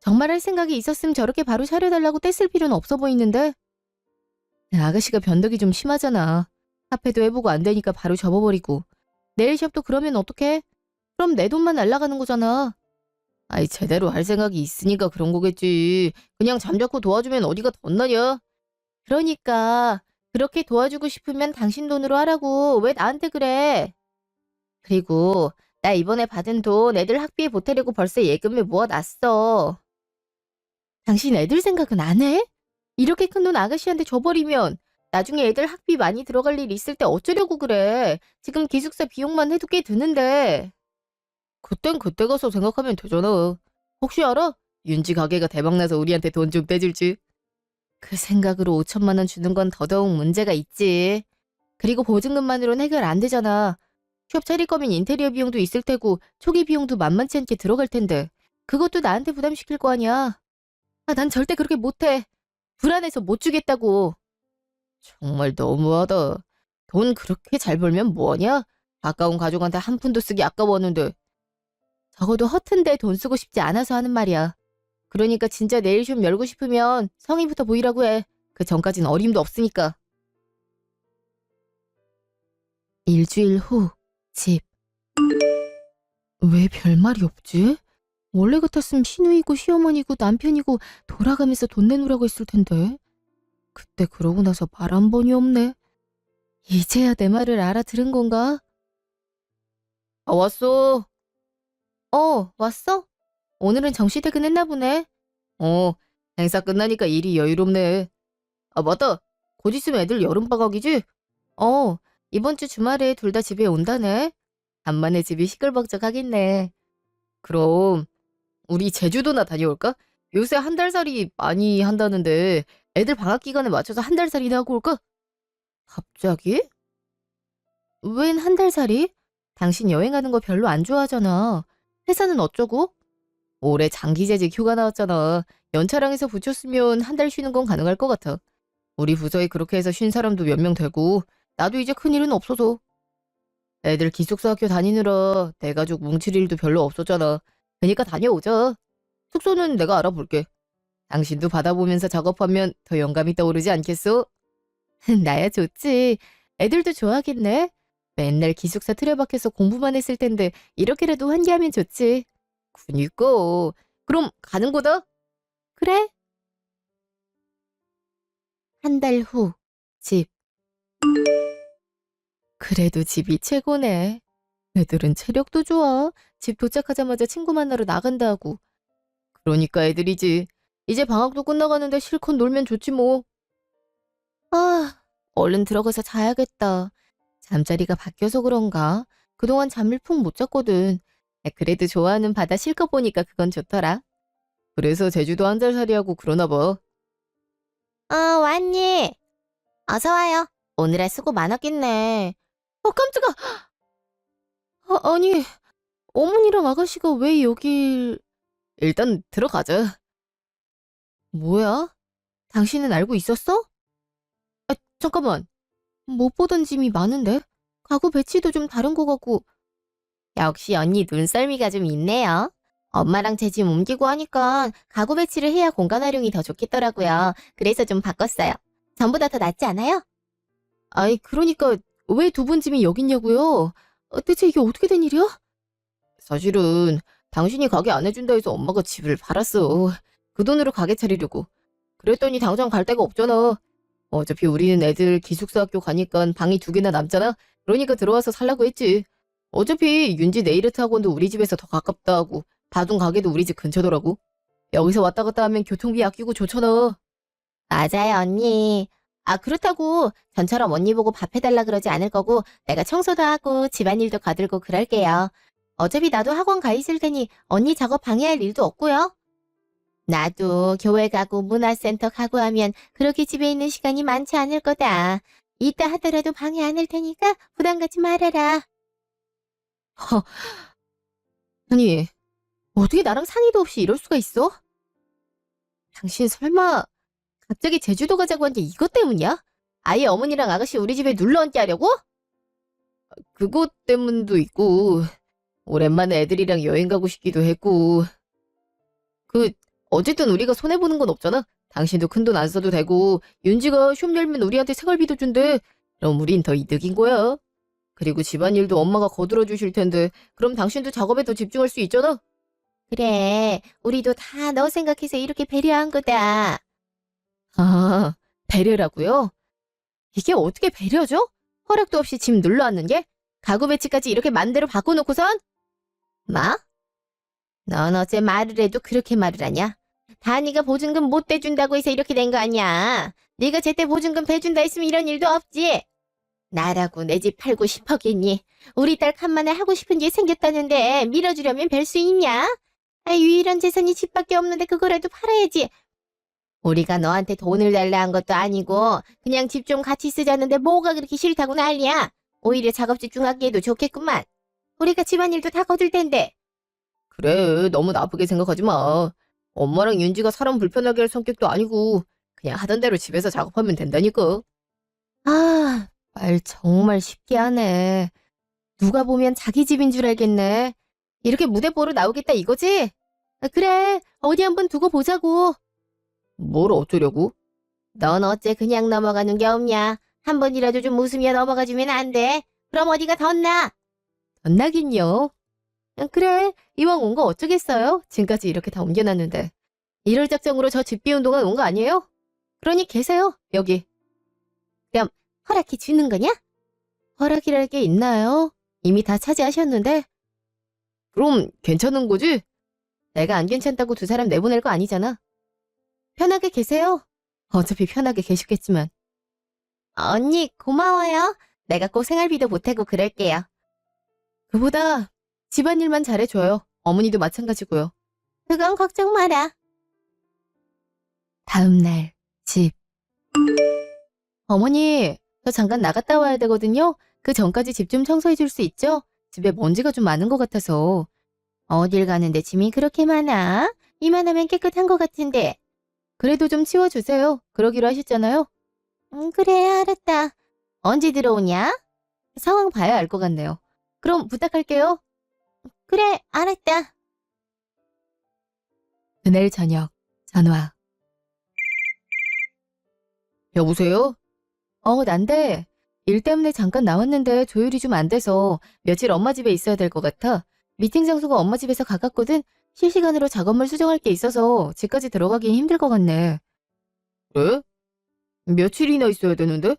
[SPEAKER 1] 정말 할 생각이 있었으면 저렇게 바로 차려달라고 떼쓸 필요는 없어 보이는데? 아가씨가 변덕이 좀 심하잖아. 카페도 해보고 안 되니까 바로 접어버리고. 네일숍도 그러면 어떡해? 그럼 내 돈만 날라가는 거잖아. 아이 제대로 할 생각이 있으니까 그런 거겠지. 그냥 잠자코 도와주면 어디가 덧나냐? 그러니까 그렇게 도와주고 싶으면 당신 돈으로 하라고. 왜 나한테 그래? 그리고 나 이번에 받은 돈 애들 학비에 보태려고 벌써 예금에 모아놨어. 당신 애들 생각은 안 해? 이렇게 큰 돈 아가씨한테 줘버리면 나중에 애들 학비 많이 들어갈 일 있을 때 어쩌려고 그래. 지금 기숙사 비용만 해도 꽤 드는데. 그땐 그때 가서 생각하면 되잖아. 혹시 알아? 윤지 가게가 대박나서 우리한테 돈 좀 떼줄지. 그 생각으로 5천만 원 주는 건 더더욱 문제가 있지. 그리고 보증금만으로는 해결 안 되잖아. 숍 차릴 거면 인테리어 비용도 있을 테고 초기 비용도 만만치 않게 들어갈 텐데 그것도 나한테 부담시킬 거 아니야. 아, 난 절대 그렇게 못해. 불안해서 못 주겠다고. 정말 너무하다. 돈 그렇게 잘 벌면 뭐하냐? 가까운 가족한테 한 푼도 쓰기 아까웠는데. 적어도 허튼데 돈 쓰고 싶지 않아서 하는 말이야. 그러니까 진짜 네일숍 열고 싶으면 성의부터 보이라고 해. 그 전까진 어림도 없으니까. 일주일 후, 집. 왜 별말이 없지? 원래 같았으면 시누이고 시어머니고 남편이고 돌아가면서 돈 내놓으라고 했을 텐데. 그때 그러고 나서 말 한 번이 없네. 이제야 내 말을 알아들은 건가? 아, 왔어. 왔어? 오늘은 정시 퇴근했나 보네. 어, 행사 끝나니까 일이 여유롭네. 아, 맞다. 곧 있으면 애들 여름방학이지? 어, 이번 주 주말에 둘 다 집에 온다네. 간만에 집이 시끌벅적하겠네. 그럼 우리 제주도나 다녀올까? 요새 한 달살이 많이 한다는데 애들 방학 기간에 맞춰서 한 달살이나 하고 올까? 갑자기? 웬 한 달살이? 당신 여행하는 거 별로 안 좋아하잖아. 회사는 어쩌고? 올해 장기재직 휴가 나왔잖아. 연차량에서 붙였으면 한 달 쉬는 건 가능할 것 같아. 우리 부서에 그렇게 해서 쉰 사람도 몇 명 되고 나도 이제 큰일은 없어서. 애들 기숙사 학교 다니느라 내 가족 뭉칠 일도 별로 없었잖아. 그니까 다녀오자. 숙소는 내가 알아볼게. 당신도 받아보면서 작업하면 더 영감이 떠오르지 않겠어? 나야 좋지. 애들도 좋아하겠네. 맨날 기숙사 틀에박혀서 공부만 했을 텐데 이렇게라도 환기하면 좋지. 그니까. 그럼 가는 거다? 그래? 한 달 후, 집. 그래도 집이 최고네. 애들은 체력도 좋아. 집 도착하자마자 친구 만나러 나간다 하고. 그러니까 애들이지. 이제 방학도 끝나가는데 실컷 놀면 좋지 뭐. 아, 얼른 들어가서 자야겠다. 잠자리가 바뀌어서 그런가? 그동안 잠을 푹 못 잤거든. 그래도 좋아하는 바다 실컷 보니까 그건 좋더라. 그래서 제주도 한 달 살이하고 그러나 봐.
[SPEAKER 2] 왔니? 어서 와요. 오늘아 수고 많았겠네.
[SPEAKER 1] 깜짝아! 아니, 어머니랑 아가씨가 왜 여길... 일단 들어가자. 뭐야? 당신은 알고 있었어? 아, 잠깐만. 못 보던 짐이 많은데? 가구 배치도 좀 다른 거 같고.
[SPEAKER 2] 역시 언니 눈썰미가 좀 있네요. 엄마랑 제 짐 옮기고 하니까 가구 배치를 해야 공간 활용이 더 좋겠더라고요. 그래서 좀 바꿨어요. 전보다 더 낫지 않아요?
[SPEAKER 1] 아이, 그러니까 왜 두 분 짐이 여기 있냐고요? 대체 이게 어떻게 된 일이야? 사실은 당신이 가게 안 해준다 해서 엄마가 집을 팔았어. 그 돈으로 가게 차리려고. 그랬더니 당장 갈 데가 없잖아. 어차피 우리는 애들 기숙사 학교 가니까 방이 2개나 남잖아. 그러니까 들어와서 살라고 했지. 어차피 윤지 네일아트 학원도 우리 집에서 더 가깝다 하고 다둥 가게도 우리 집 근처더라고. 여기서 왔다 갔다 하면 교통비 아끼고 좋잖아.
[SPEAKER 2] 맞아요, 언니. 아, 그렇다고 전처럼 언니 보고 밥 해달라 그러지 않을 거고 내가 청소도 하고 집안일도 거들고 그럴게요. 어차피 나도 학원 가 있을 테니 언니 작업 방해할 일도 없고요. 나도 교회 가고 문화센터 가고 하면 그렇게 집에 있는 시간이 많지 않을 거다. 이따 하더라도 방해 안 할 테니까 부담 갖지 말아라.
[SPEAKER 1] 아니, 어떻게 나랑 상의도 없이 이럴 수가 있어? 당신 설마 갑자기 제주도 가자고 한 게 이것 때문이야? 아예 어머니랑 아가씨 우리 집에 눌러 앉게 하려고? 그것 때문도 있고 오랜만에 애들이랑 여행 가고 싶기도 했고 어쨌든 우리가 손해보는 건 없잖아. 당신도 큰돈 안 써도 되고 윤지가 숍 열면 우리한테 생활비도 준대. 그럼 우린 더 이득인 거야. 그리고 집안일도 엄마가 거들어 주실 텐데 그럼 당신도 작업에 더 집중할 수 있잖아.
[SPEAKER 2] 그래, 우리도 다 너 생각해서 이렇게 배려한 거다.
[SPEAKER 1] 아, 배려라고요? 이게 어떻게 배려죠? 허락도 없이 집 눌러 앉는 게? 가구 배치까지 이렇게 맘대로 바꿔놓고선?
[SPEAKER 2] 뭐? 넌 어째 말을 해도 그렇게 말을 하냐? 다 네가 보증금 못 대준다고 해서 이렇게 된 거 아니야. 네가 제때 보증금 대준다 했으면 이런 일도 없지. 나라고 내 집 팔고 싶었겠니? 우리 딸 간만에 하고 싶은 게 생겼다는데 밀어주려면 별 수 있냐? 유일한 재산이 집밖에 없는데 그거라도 팔아야지. 우리가 너한테 돈을 달라 한 것도 아니고 그냥 집 좀 같이 쓰자는데 뭐가 그렇게 싫다고 난리야. 오히려 작업 집중하기에도 좋겠구만. 우리가 집안일도 다 거둘 텐데.
[SPEAKER 1] 그래, 너무 나쁘게 생각하지 마. 엄마랑 윤지가 사람 불편하게 할 성격도 아니고 그냥 하던 대로 집에서 작업하면 된다니까. 아, 말 정말 쉽게 하네. 누가 보면 자기 집인 줄 알겠네. 이렇게 무대 보러 나오겠다 이거지? 그래, 어디 한번 두고 보자고. 뭘 어쩌려고?
[SPEAKER 2] 넌 어째 그냥 넘어가는 게 없냐? 한 번이라도 좀 웃으며 넘어가주면 안 돼? 그럼 어디가 덧나?
[SPEAKER 1] 덧나긴요. 그래, 이왕 온 거 어쩌겠어요? 지금까지 이렇게 다 옮겨놨는데. 이럴 작정으로 저 집 비운 동안 온 거 아니에요? 그러니 계세요, 여기.
[SPEAKER 2] 그럼 허락해 주는 거냐?
[SPEAKER 1] 허락이랄 게 있나요? 이미 다 차지하셨는데? 그럼 괜찮은 거지? 내가 안 괜찮다고 두 사람 내보낼 거 아니잖아. 편하게 계세요. 어차피 편하게 계시겠지만.
[SPEAKER 2] 언니 고마워요. 내가 꼭 생활비도 보태고 그럴게요.
[SPEAKER 1] 그보다 집안일만 잘해줘요. 어머니도 마찬가지고요.
[SPEAKER 2] 그건 걱정 마라.
[SPEAKER 1] 다음 날 집. 어머니, 저 잠깐 나갔다 와야 되거든요. 그 전까지 집 좀 청소해 줄 수 있죠? 집에 먼지가 좀 많은 것 같아서.
[SPEAKER 2] 어딜 가는데 짐이 그렇게 많아? 이만하면 깨끗한 것 같은데.
[SPEAKER 1] 그래도 좀 치워주세요. 그러기로 하셨잖아요.
[SPEAKER 2] 그래 알았다. 언제 들어오냐?
[SPEAKER 1] 상황 봐야 알 것 같네요. 그럼 부탁할게요.
[SPEAKER 2] 그래 알았다.
[SPEAKER 1] 그날 저녁 전화. 여보세요? 난데 일 때문에 잠깐 나왔는데 조율이 좀 안 돼서 며칠 엄마 집에 있어야 될 것 같아. 미팅 장소가 엄마 집에서 가깝거든. 실시간으로 작업물 수정할 게 있어서 집까지 들어가기 힘들 것 같네. 그래? 며칠이나 있어야 되는데?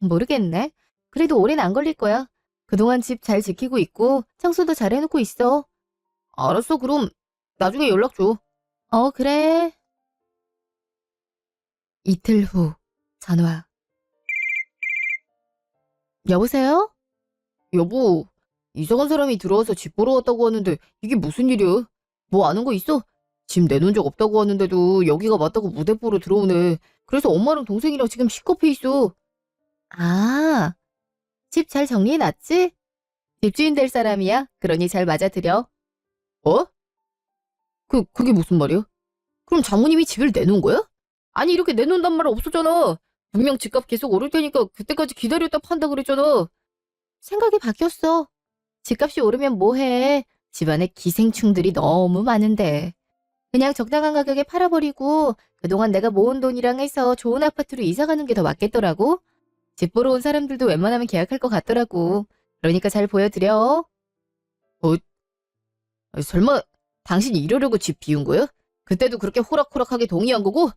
[SPEAKER 1] 모르겠네. 그래도 오래는 안 걸릴 거야. 그동안 집 잘 지키고 있고 청소도 잘 해놓고 있어. 알았어, 그럼 나중에 연락 줘. 그래. 이틀 후 전화. 여보세요? 여보, 이상한 사람이 들어와서 집 보러 왔다고 하는데 이게 무슨 일이야? 뭐 아는 거 있어? 집 내놓은 적 없다고 하는데도 여기가 맞다고 무대 보러 들어오네. 그래서 엄마랑 동생이랑 지금 시커피 있어. 아, 집 잘 정리해놨지? 집주인 될 사람이야. 그러니 잘 맞아들여. 어? 그게 무슨 말이야? 그럼 장모님이 집을 내놓은 거야? 아니, 이렇게 내놓는단 말 없었잖아. 분명 집값 계속 오를 테니까 그때까지 기다렸다 판다 그랬잖아. 생각이 바뀌었어. 집값이 오르면 뭐해. 집안에 기생충들이 너무 많은데. 그냥 적당한 가격에 팔아버리고 그동안 내가 모은 돈이랑 해서 좋은 아파트로 이사가는 게 더 맞겠더라고. 집 보러 온 사람들도 웬만하면 계약할 것 같더라고. 그러니까 잘 보여드려. 설마 당신이 이러려고 집 비운 거야? 그때도 그렇게 호락호락하게 동의한 거고?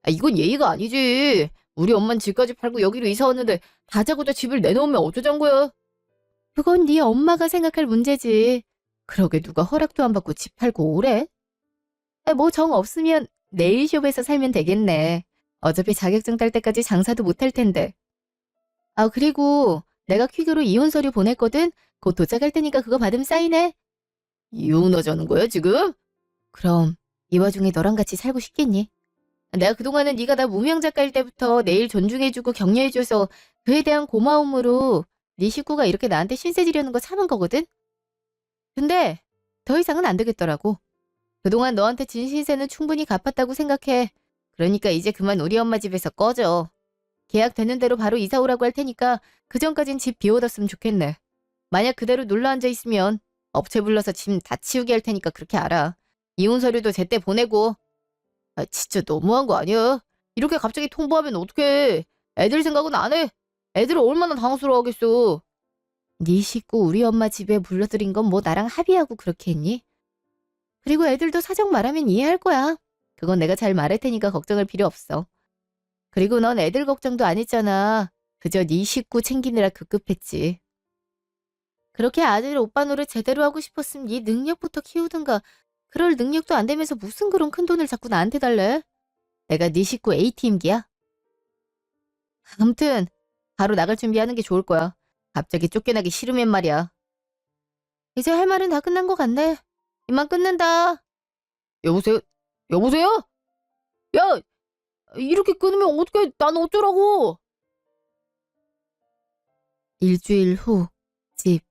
[SPEAKER 1] 이건 예의가 아니지. 우리 엄만 집까지 팔고 여기로 이사 왔는데 다자고자 집을 내놓으면 어쩌자는 거야? 그건 네 엄마가 생각할 문제지. 그러게 누가 허락도 안 받고 집 팔고 오래? 뭐 정 없으면 네일숍에서 살면 되겠네. 어차피 자격증 딸 때까지 장사도 못 할 텐데. 그리고 내가 퀵으로 이혼 서류 보냈거든. 곧 도착할 테니까 그거 받으면 사인해. 이혼하자는 거야 지금? 그럼 이 와중에 너랑 같이 살고 싶겠니? 내가 그동안은 네가 나 무명 작가일 때부터 내일 존중해주고 격려해줘서 그에 대한 고마움으로 네 식구가 이렇게 나한테 신세 지려는 거 참은 거거든? 근데 더 이상은 안 되겠더라고. 그동안 너한테 진 신세는 충분히 갚았다고 생각해. 그러니까 이제 그만 우리 엄마 집에서 꺼져. 계약되는 대로 바로 이사 오라고 할 테니까 그 전까진 집 비워뒀으면 좋겠네. 만약 그대로 눌러 앉아 있으면 업체 불러서 짐 다 치우게 할 테니까 그렇게 알아. 이혼 서류도 제때 보내고. 진짜 너무한 거 아니야? 이렇게 갑자기 통보하면 어떡해. 애들 생각은 안 해. 애들은 얼마나 당황스러워하겠어. 네 식구 우리 엄마 집에 불러들인 건 뭐 나랑 합의하고 그렇게 했니? 그리고 애들도 사정 말하면 이해할 거야. 그건 내가 잘 말할 테니까 걱정할 필요 없어. 그리고 넌 애들 걱정도 안 했잖아. 그저 네 식구 챙기느라 급급했지. 그렇게 아들 오빠 노릇 제대로 하고 싶었으면 네 능력부터 키우든가. 그럴 능력도 안 되면서 무슨 그런 큰 돈을 자꾸 나한테 달래? 내가 네 식구 A팀기야? 아무튼 바로 나갈 준비하는 게 좋을 거야. 갑자기 쫓겨나기 싫으면 말이야. 이제 할 말은 다 끝난 것 같네. 이만 끊는다. 여보세요? 여보세요? 야! 이렇게 끊으면 어떡해? 난 어쩌라고? 일주일 후, 집.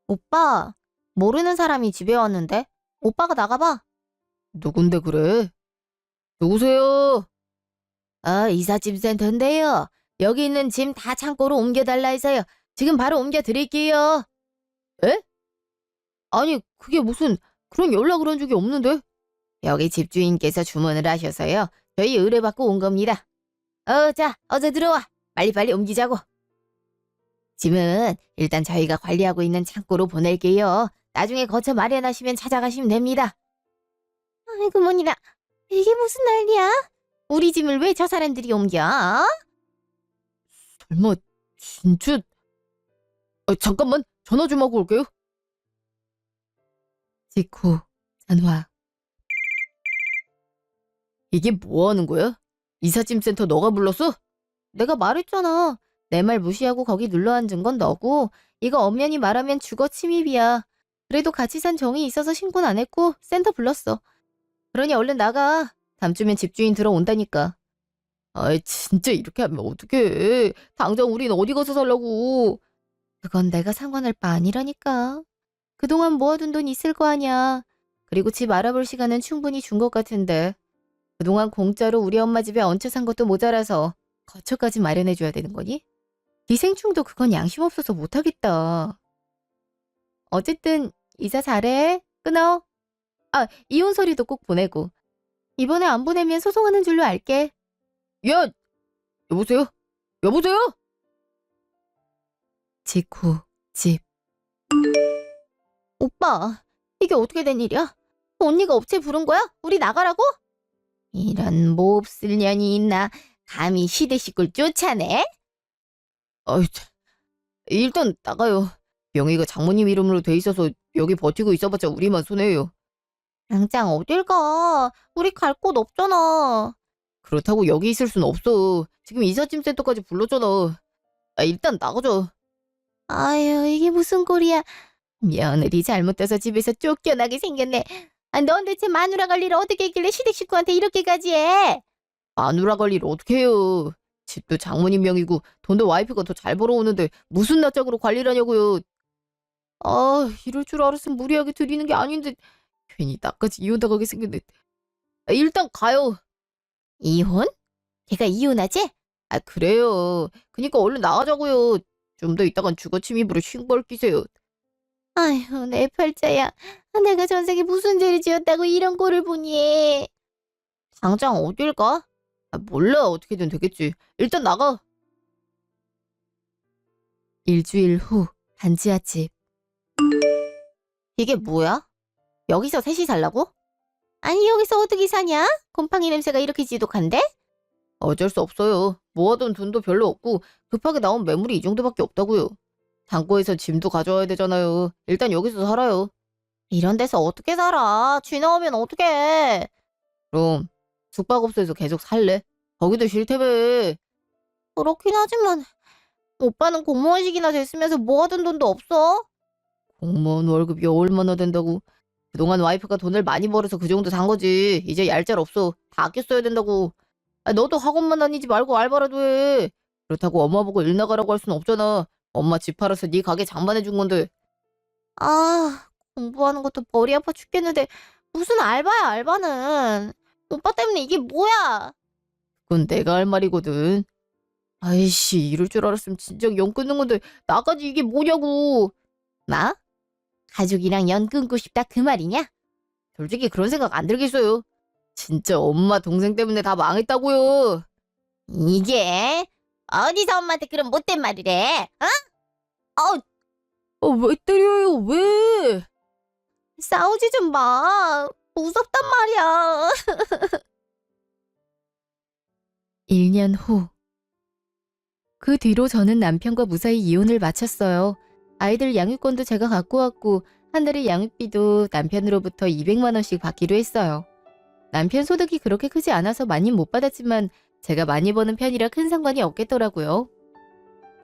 [SPEAKER 2] 오빠, 모르는 사람이 집에 왔는데? 오빠가 나가봐.
[SPEAKER 1] 누군데 그래? 누구세요? 이삿짐 센터인데요. 여기 있는 짐 다 창고로 옮겨달라 해서요. 지금 바로 옮겨드릴게요. 에? 아니, 그게 무슨 그런 연락을 한 적이 없는데? 여기 집주인께서 주문을 하셔서요. 저희 의뢰받고 온 겁니다. 자, 어서 들어와. 빨리빨리 옮기자고. 짐은 일단 저희가 관리하고 있는 창고로 보낼게요. 나중에 거처 마련하시면 찾아가시면 됩니다.
[SPEAKER 2] 아이고, 뭐니나. 이게 무슨 난리야? 우리 짐을 왜 저 사람들이 옮겨?
[SPEAKER 1] 설마 진짜? 잠깐만 전화 좀 하고 올게요. 직후 전화. 이게 뭐 하는 거야? 이삿짐 센터 너가 불렀어? 내가 말했잖아. 내 말 무시하고 거기 눌러 앉은 건 너고 이거 엄연히 말하면 주거 침입이야. 그래도 같이 산 정이 있어서 신고는 안 했고 센터 불렀어. 그러니 얼른 나가. 다음 주면 집주인 들어온다니까. 아이 진짜 이렇게 하면 어떡해. 당장 우린 어디 가서 살라고. 그건 내가 상관할 바 아니라니까. 그동안 모아둔 돈 있을 거 아니야. 그리고 집 알아볼 시간은 충분히 준 것 같은데. 그동안 공짜로 우리 엄마 집에 얹혀 산 것도 모자라서 거처까지 마련해줘야 되는 거니? 기생충도 그건 양심 없어서 못하겠다. 어쨌든 이자 잘해. 끊어. 이혼 서류도 꼭 보내고. 이번에 안 보내면 소송하는 줄로 알게. 야! 여보세요? 여보세요? 직후 집.
[SPEAKER 2] 오빠, 이게 어떻게 된 일이야? 언니가 업체 부른 거야? 우리 나가라고? 이런 몹쓸 년이 있나. 감히 시대 식구를 쫓아내?
[SPEAKER 1] 아이, 참. 일단 나가요. 명의가 장모님 이름으로 돼 있어서 여기 버티고 있어봤자 우리만 손해예요.
[SPEAKER 2] 당장 어딜 가? 우리 갈 곳 없잖아.
[SPEAKER 1] 그렇다고 여기 있을 순 없어. 지금 이삿짐 센터까지 불렀잖아. 일단 나가자.
[SPEAKER 2] 아유, 이게 무슨 꼴이야. 며느리 잘못돼서 집에서 쫓겨나게 생겼네. 넌 대체 마누라 관리를 어떻게 했길래 시댁 식구한테 이렇게까지 해?
[SPEAKER 1] 마누라 관리를 어떻게 해요. 집도 장모님 명이고 돈도 와이프가 더 잘 벌어오는데 무슨 낯짝으로 관리를 하냐고요. 이럴 줄 알았으면 무리하게 드리는 게 아닌데 괜히 나까지 이혼당하게 생겼네. 일단 가요.
[SPEAKER 2] 이혼? 걔가 이혼하지?
[SPEAKER 1] 그래요. 그니까 얼른 나가자고요. 좀 더 있다간 주거 침입으로 신고할 끼세요.
[SPEAKER 2] 아휴, 내 팔자야. 내가 전생에 무슨 죄를 지었다고 이런 꼴을 보니.
[SPEAKER 1] 당장 어딜 가? 몰라. 어떻게든 되겠지. 일단 나가. 일주일 후 단지하 집.
[SPEAKER 2] 이게 뭐야? 여기서 셋이 살라고? 아니, 여기서 어떻게 사냐? 곰팡이 냄새가 이렇게 지독한데?
[SPEAKER 1] 어쩔 수 없어요. 모아둔 돈도 별로 없고 급하게 나온 매물이 이 정도밖에 없다고요. 창고에서 짐도 가져와야 되잖아요. 일단 여기서 살아요.
[SPEAKER 2] 이런 데서 어떻게 살아? 쥐 나오면 어떡해?
[SPEAKER 1] 그럼 숙박업소에서 계속 살래? 거기도 싫다며.
[SPEAKER 2] 그렇긴 하지만 오빠는 공무원직이나 됐으면서 모아둔 돈도 없어?
[SPEAKER 1] 공무원 월급이 얼마나 된다고. 그동안 와이프가 돈을 많이 벌어서 그 정도 산 거지. 이제 얄짤 없어. 다 아껴 써야 된다고. 너도 학원만 다니지 말고 알바라도 해. 그렇다고 엄마 보고 일 나가라고 할 순 없잖아. 엄마 집 팔아서 네 가게 장만해 준 건데.
[SPEAKER 2] 공부하는 것도 머리 아파 죽겠는데 무슨 알바야, 알바는. 오빠 때문에 이게 뭐야?
[SPEAKER 1] 그건 내가 할 말이거든. 아이씨 이럴 줄 알았으면 진작 연 끊는 건데 나까지 이게 뭐냐고.
[SPEAKER 2] 나? 가족이랑 연 끊고 싶다 그 말이냐?
[SPEAKER 1] 솔직히 그런 생각 안 들겠어요. 진짜 엄마 동생 때문에 다 망했다고요.
[SPEAKER 2] 이게 어디서 엄마한테 그런 못된 말을 해?
[SPEAKER 1] 왜 때려요? 왜?
[SPEAKER 2] 싸우지 좀 마. 무섭단 말이야.
[SPEAKER 1] 1년 후. 그 뒤로 저는 남편과 무사히 이혼을 마쳤어요. 아이들 양육권도 제가 갖고 왔고 한 달에 양육비도 남편으로부터 200만 원씩 받기로 했어요. 남편 소득이 그렇게 크지 않아서 많이 못 받았지만 제가 많이 버는 편이라 큰 상관이 없겠더라고요.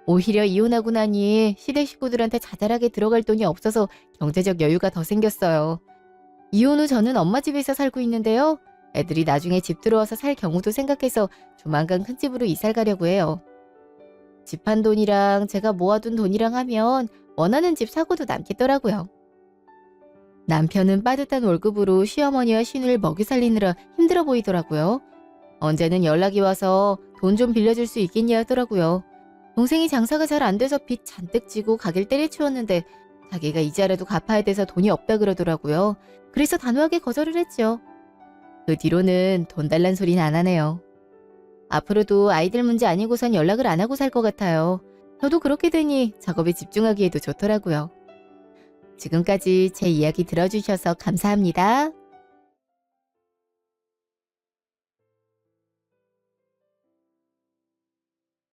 [SPEAKER 1] 오히려 이혼하고 나니 시댁 식구들한테 자잘하게 들어갈 돈이 없어서 경제적 여유가 더 생겼어요. 이혼 후 저는 엄마 집에서 살고 있는데요. 애들이 나중에 집 들어와서 살 경우도 생각해서 조만간 큰 집으로 이사를 가려고 해요. 집 한 돈이랑 제가 모아둔 돈이랑 하면 원하는 집 사고도 남겠더라고요. 남편은 빠듯한 월급으로 시어머니와 시누이를 먹이 살리느라 힘들어 보이더라고요. 언제는 연락이 와서 돈 좀 빌려줄 수 있겠냐 하더라고요. 동생이 장사가 잘 안 돼서 빚 잔뜩 지고 가게를 때려치웠는데 자기가 이자라도 갚아야 돼서 돈이 없다 그러더라고요. 그래서 단호하게 거절을 했죠. 그 뒤로는 돈 달란 소리는 안 하네요. 앞으로도 아이들 문제 아니고선 연락을 안 하고 살 것 같아요. 저도 그렇게 되니 작업에 집중하기에도 좋더라고요. 지금까지 제 이야기 들어주셔서 감사합니다.